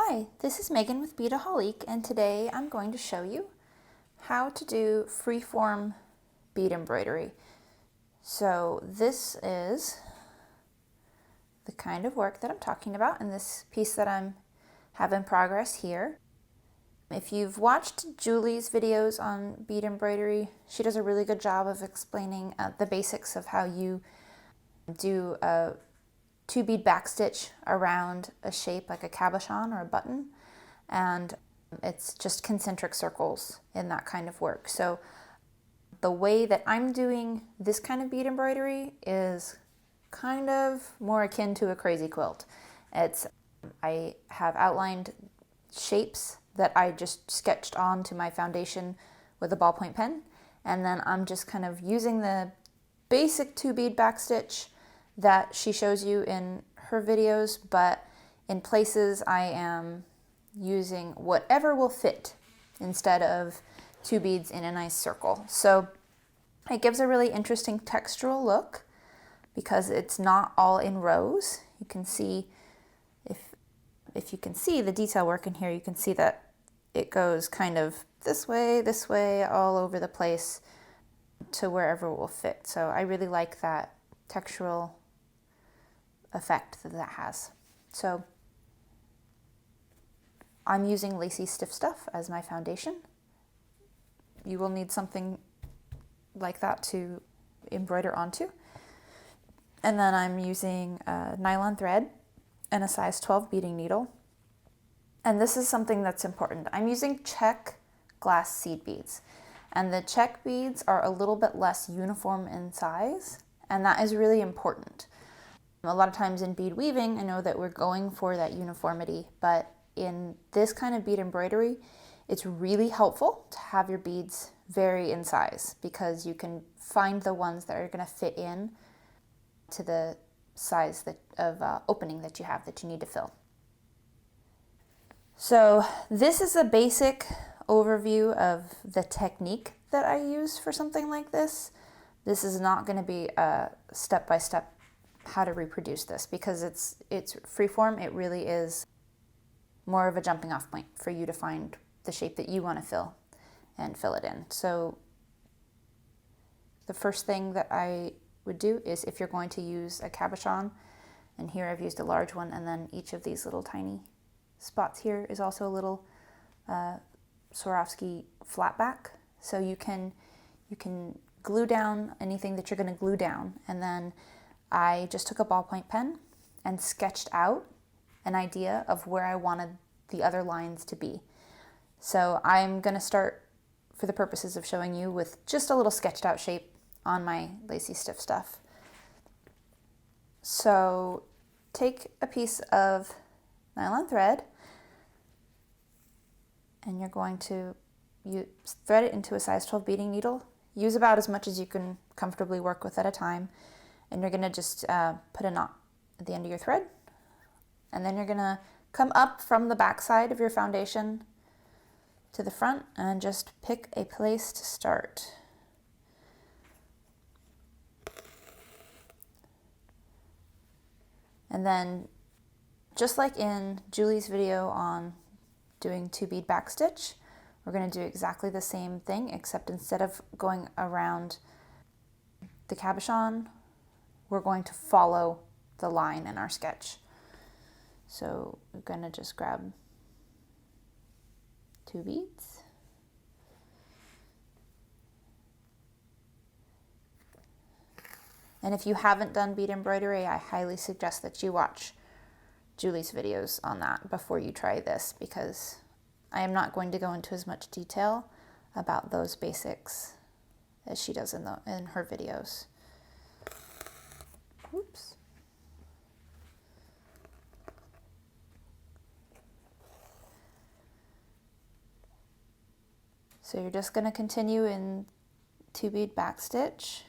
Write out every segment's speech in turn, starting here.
Hi, this is Megan with Beadaholique, and today I'm going to show you how to do freeform bead embroidery. So this is the kind of work that I'm talking about in this piece that I have in progress here. If you've watched Julie's videos on bead embroidery, she does a really good job of explaining the basics of how you do a 2-bead backstitch around a shape like a cabochon or a button, and it's just concentric circles in that kind of work. So the way that I'm doing this kind of bead embroidery is kind of more akin to a crazy quilt. I have outlined shapes that I just sketched onto my foundation with a ballpoint pen, and then I'm just kind of using the basic 2-bead backstitch that she shows you in her videos, but in places I am using whatever will fit instead of 2 beads in a nice circle. So it gives a really interesting textural look because it's not all in rows. You can see, if you can see the detail work in here, you can see that it goes kind of this way, all over the place to wherever it will fit. So I really like that textural effect that has. So I'm using Lacy Stiff Stuff as my foundation. You will need something like that to embroider onto. And then I'm using nylon thread and a size 12 beading needle. And this is something that's important. I'm using check glass seed beads. And the check beads are a little bit less uniform in size, and that is really important. A lot of times in bead weaving, I know that we're going for that uniformity, but in this kind of bead embroidery, it's really helpful to have your beads vary in size because you can find the ones that are going to fit in to the size of opening that you have that you need to fill. So this is a basic overview of the technique that I use for something like this. This is not going to be a step-by-step how to reproduce this because it's freeform. It really is more of a jumping off point for you to find the shape that you want to fill and fill it in. So the first thing that I would do is, if you're going to use a cabochon, and here I've used a large one, and then each of these little tiny spots here is also a little Swarovski flat back. So you can glue down anything that you're going to glue down, and then I just took a ballpoint pen and sketched out an idea of where I wanted the other lines to be. So I'm going to start, for the purposes of showing you, with just a little sketched out shape on my Lacy Stiff Stuff. So take a piece of nylon thread and you're going to thread it into a size 12 beading needle. Use about as much as you can comfortably work with at a time. And you're going to just put a knot at the end of your thread. And then you're going to come up from the back side of your foundation to the front and just pick a place to start. And then, just like in Julie's video on doing 2-bead backstitch, we're going to do exactly the same thing, except instead of going around the cabochon, we're going to follow the line in our sketch. So we're going to just grab 2 beads. And if you haven't done bead embroidery, I highly suggest that you watch Julie's videos on that before you try this, because I am not going to go into as much detail about those basics as she does in her videos. Oops. So you're just going to continue in 2-bead backstitch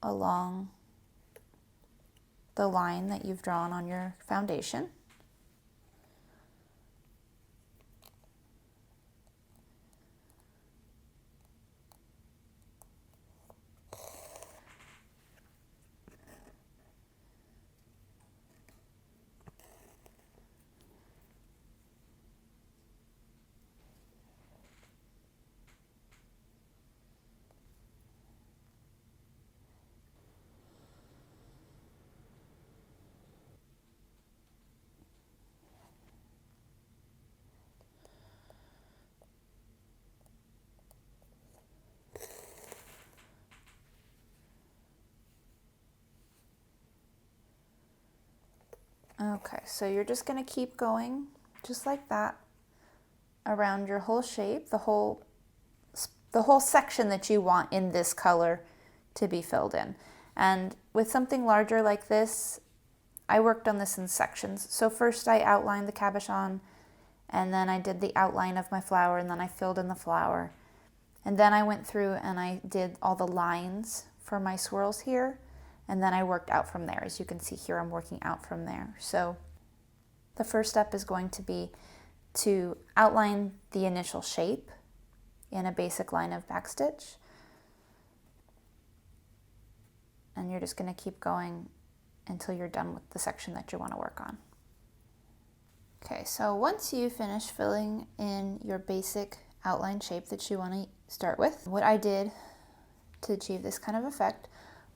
along the line that you've drawn on your foundation. Okay, so you're just going to keep going just like that around your whole shape, the whole section that you want in this color to be filled in. And with something larger like this, I worked on this in sections. So first I outlined the cabochon, and then I did the outline of my flower, and then I filled in the flower. And then I went through and I did all the lines for my swirls here, and then I worked out from there. As you can see here, I'm working out from there. So the first step is going to be to outline the initial shape in a basic line of backstitch. And you're just going to keep going until you're done with the section that you want to work on. Okay, so once you finish filling in your basic outline shape that you want to start with, what I did to achieve this kind of effect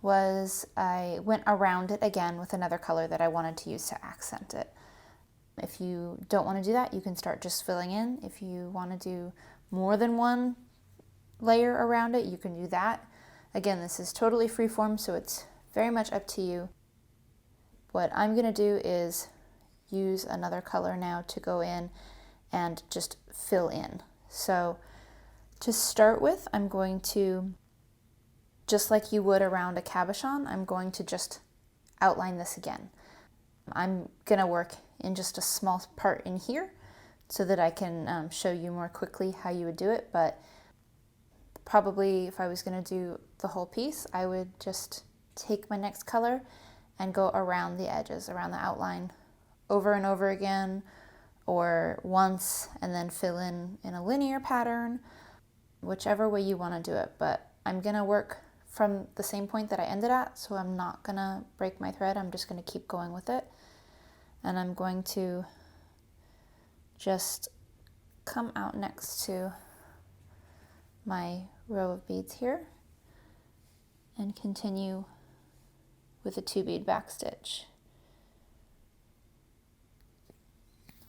was I went around it again with another color that I wanted to use to accent it. If you don't want to do that, you can start just filling in. If you want to do more than one layer around it, you can do that. Again, this is totally freeform, so it's very much up to you. What I'm going to do is use another color now to go in and just fill in. So to start with, I'm going to, just like you would around a cabochon, I'm going to just outline this again. I'm going to work in just a small part in here so that I can show you more quickly how you would do it, but probably if I was going to do the whole piece, I would just take my next color and go around the edges, around the outline, over and over again, or once, and then fill in a linear pattern, whichever way you want to do it. But I'm going to work from the same point that I ended at, so I'm not going to break my thread. I'm just going to keep going with it. And I'm going to just come out next to my row of beads here and continue with a 2-bead backstitch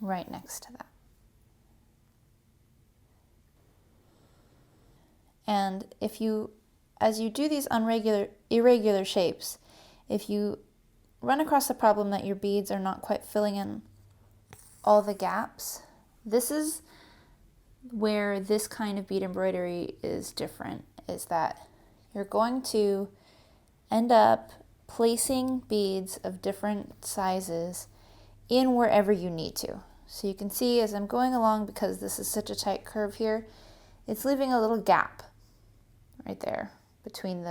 right next to that. And if you, as you do these irregular shapes, if you run across the problem that your beads are not quite filling in all the gaps, this is where this kind of bead embroidery is different, is that you're going to end up placing beads of different sizes in wherever you need to. So you can see as I'm going along, because this is such a tight curve here, it's leaving a little gap right there between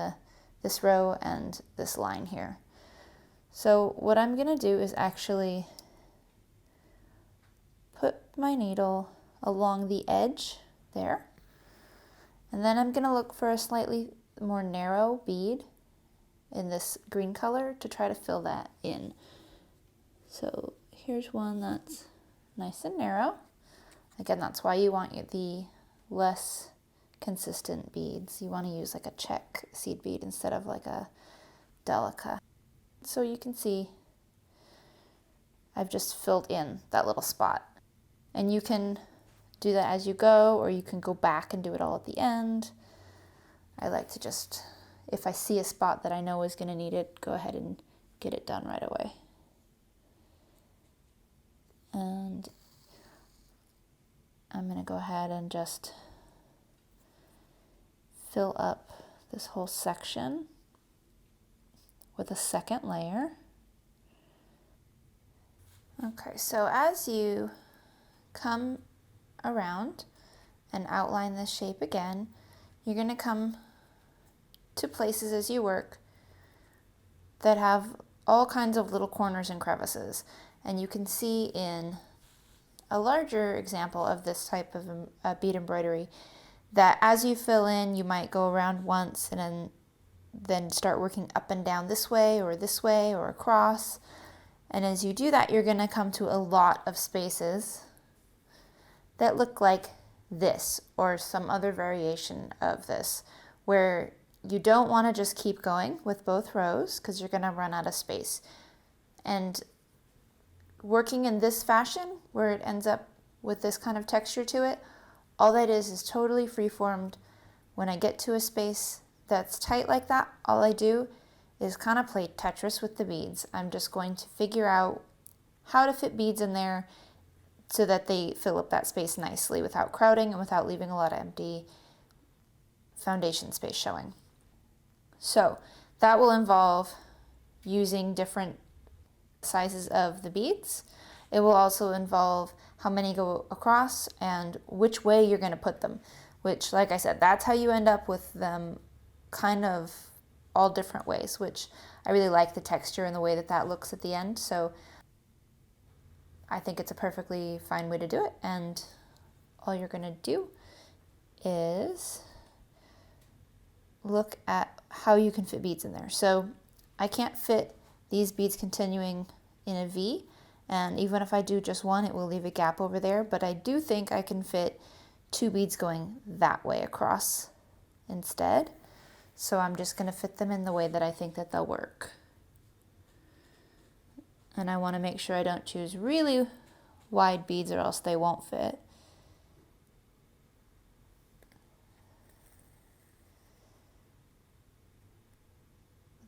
this row and this line here. So what I'm going to do is actually put my needle along the edge there, and then I'm going to look for a slightly more narrow bead in this green color to try to fill that in. So here's one that's nice and narrow. Again, that's why you want the less consistent beads. You want to use like a check seed bead instead of like a Delica. So you can see I've just filled in that little spot. And you can do that as you go, or you can go back and do it all at the end. I like to just, if I see a spot that I know is going to need it, go ahead and get it done right away. And I'm going to go ahead and just fill up this whole section with a second layer. Okay, so as you come around and outline this shape again, you're going to come to places as you work that have all kinds of little corners and crevices. And you can see in a larger example of this type of bead embroidery that as you fill in, you might go around once and then start working up and down this way or across. And as you do that, you're going to come to a lot of spaces that look like this or some other variation of this, where you don't want to just keep going with both rows because you're going to run out of space. And working in this fashion, where it ends up with this kind of texture to it, all that is totally free-formed. When I get to a space that's tight like that, all I do is kind of play Tetris with the beads. I'm just going to figure out how to fit beads in there so that they fill up that space nicely without crowding and without leaving a lot of empty foundation space showing. So that will involve using different sizes of the beads. It will also involve how many go across and which way you're going to put them, which, like I said, that's how you end up with them kind of all different ways, which I really like the texture and the way that that looks at the end. So I think it's a perfectly fine way to do it. And all you're going to do is look at how you can fit beads in there. So I can't fit these beads continuing in a V, and even if I do just one, it will leave a gap over there, but I do think I can fit 2 beads going that way across instead. So I'm just going to fit them in the way that I think that they'll work. And I want to make sure I don't choose really wide beads or else they won't fit.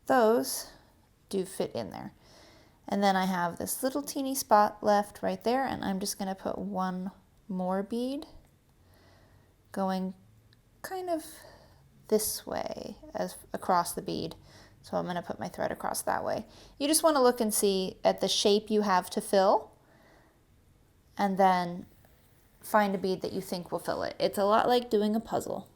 Those do fit in there. And then I have this little teeny spot left right there, and I'm just going to put one more bead going kind of this way as across the bead. So I'm going to put my thread across that way. You just want to look and see at the shape you have to fill, and then find a bead that you think will fill it. It's a lot like doing a puzzle.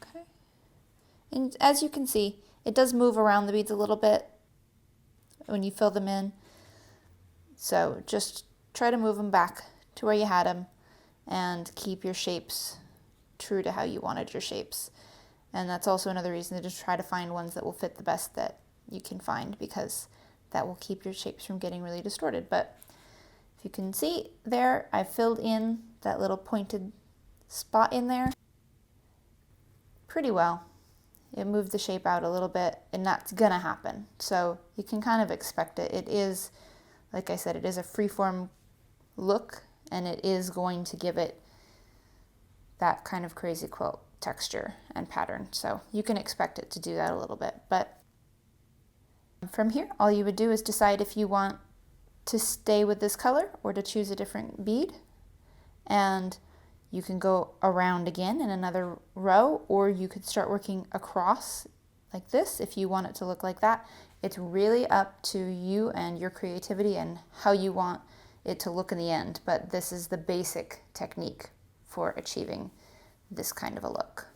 Okay. And as you can see, it does move around the beads a little bit when you fill them in. So just try to move them back to where you had them and keep your shapes true to how you wanted your shapes. And that's also another reason to just try to find ones that will fit the best that you can find, because that will keep your shapes from getting really distorted. But if you can see there, I filled in that little pointed spot in there pretty well. It moved the shape out a little bit, and that's gonna happen. So you can kind of expect it. It is, like I said, it is a freeform look, and it is going to give it that kind of crazy quilt texture and pattern. So you can expect it to do that a little bit. But from here, all you would do is decide if you want to stay with this color or to choose a different bead. And you can go around again in another row, or you could start working across like this if you want it to look like that. It's really up to you and your creativity and how you want it to look in the end, but this is the basic technique for achieving this kind of a look.